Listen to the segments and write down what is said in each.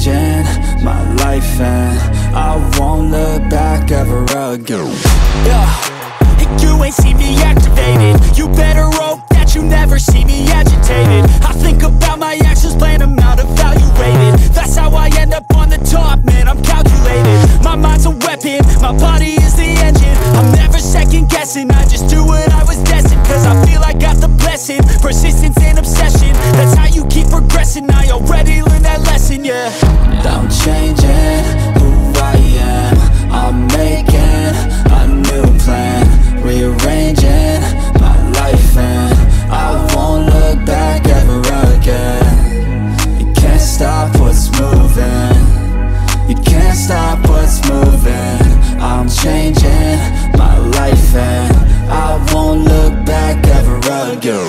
changing my life and I won't look back ever again. You ain't see me activated. You better hope that you never see me agitated. I think about my actions, plan them out, evaluated. That's how I end up on the top, man, I'm calculated. My mind's a weapon, my body is the engine. I'm never second guessing, I just do what I was destined. Cause I feel I got the blessing, persistence and obsession. That's how you keep progressing, I already learned that lesson, yeah. I'm changing who I am, I'm making a new plan, rearranging my life and I won't look back ever again. You can't stop what's moving, you can't stop what's moving. I'm changing my life and I won't look back ever again.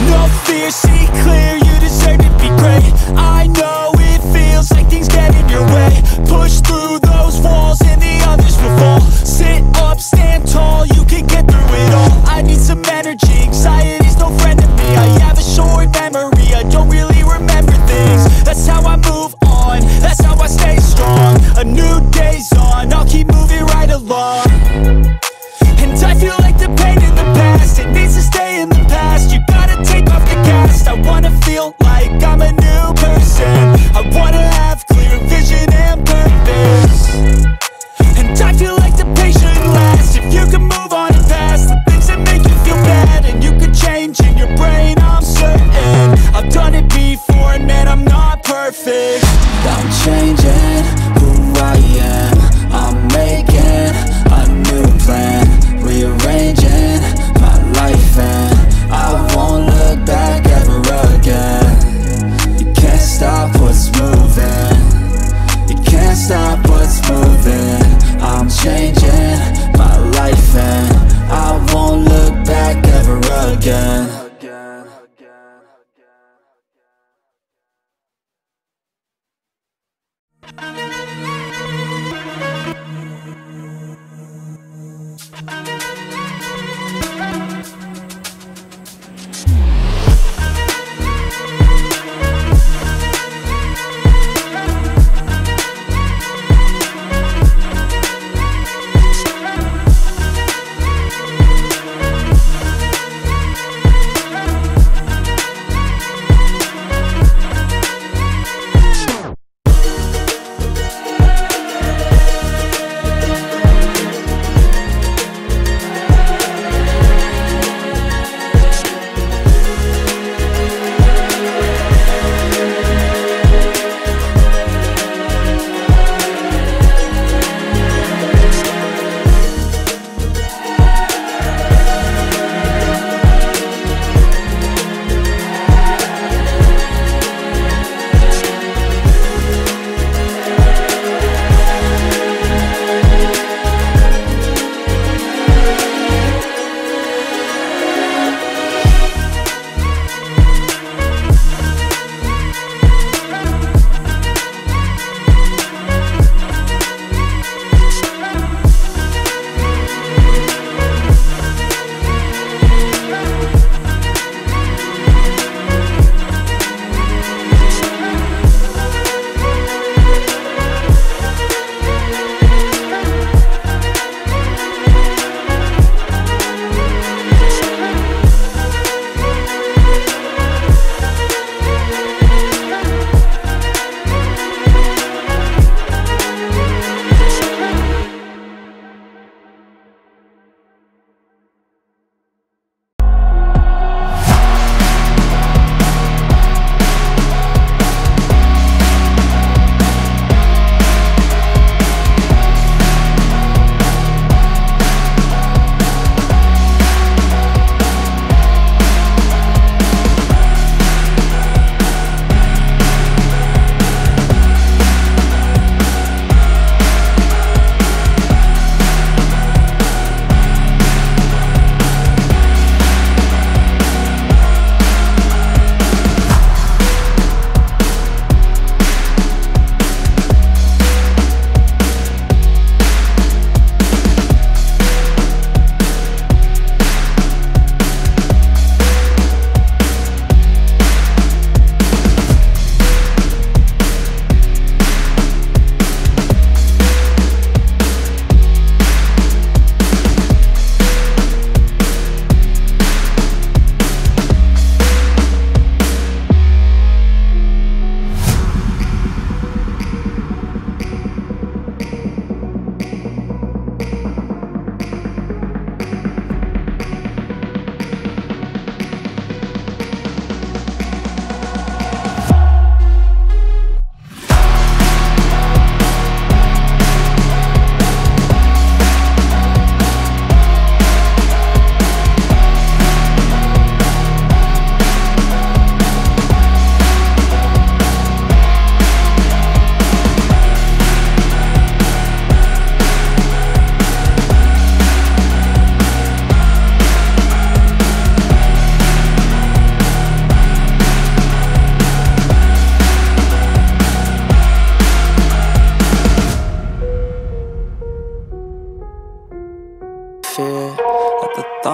No fear, see clear, you deserve to be great. I know it feels like things get in your way. Push through those walls and the others will fall. Sit up, stand tall, you can get through it all. I need some energy, anxiety's no friend to me. I have a short memory, I don't really remember things. That's how I move on, that's how I stay strong. A new day's on, I'll keep moving right along. And I feel like the pain in the past, it needs to stay in the past. You gotta take off the cast. I wanna feel like I'm a new person. I wanna have clear vision and purpose. And I feel like the pain shouldn't last. If you can move on and past the things that make you feel bad, and you can change in your brain, I'm certain. I've done it before and man, I'm not perfect. I'm changing who I am, I'm making a new plan, rearranging my life and I won't look back ever again. You can't stop what's moving, you can't stop what's moving. I'm changing my life and I won't look back ever again.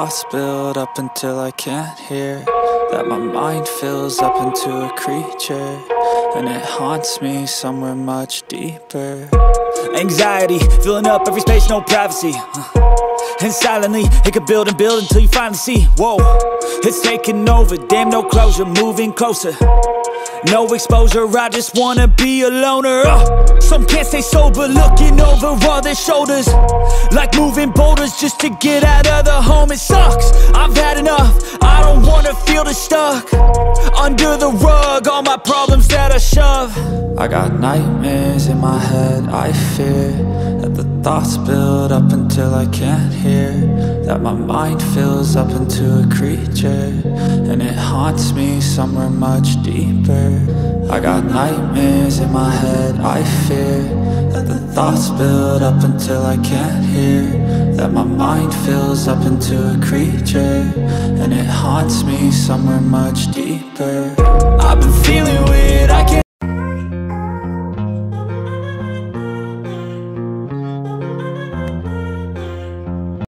thoughts build up until I can't hear, that my mind fills up into a creature, and it haunts me somewhere much deeper. Anxiety, filling up every space, no privacy. And silently, it could build and build until you finally see, whoa, it's taking over, damn, no closure, moving closer. No exposure, I just wanna be a loner. Some can't stay sober, looking over all their shoulders, like moving boulders just to get out of the home. It sucks, I've had enough, I don't wanna feel the stuck under the rug, all my problems that I shove. I got nightmares in my head, I fear that the thoughts build up until I can't hear, that my mind fills up into a creature, and it haunts me somewhere much deeper. I got nightmares in my head, I fear that the thoughts build up until I can't hear, that my mind fills up into a creature, and it haunts me somewhere much deeper. I've been feeling weird, I can't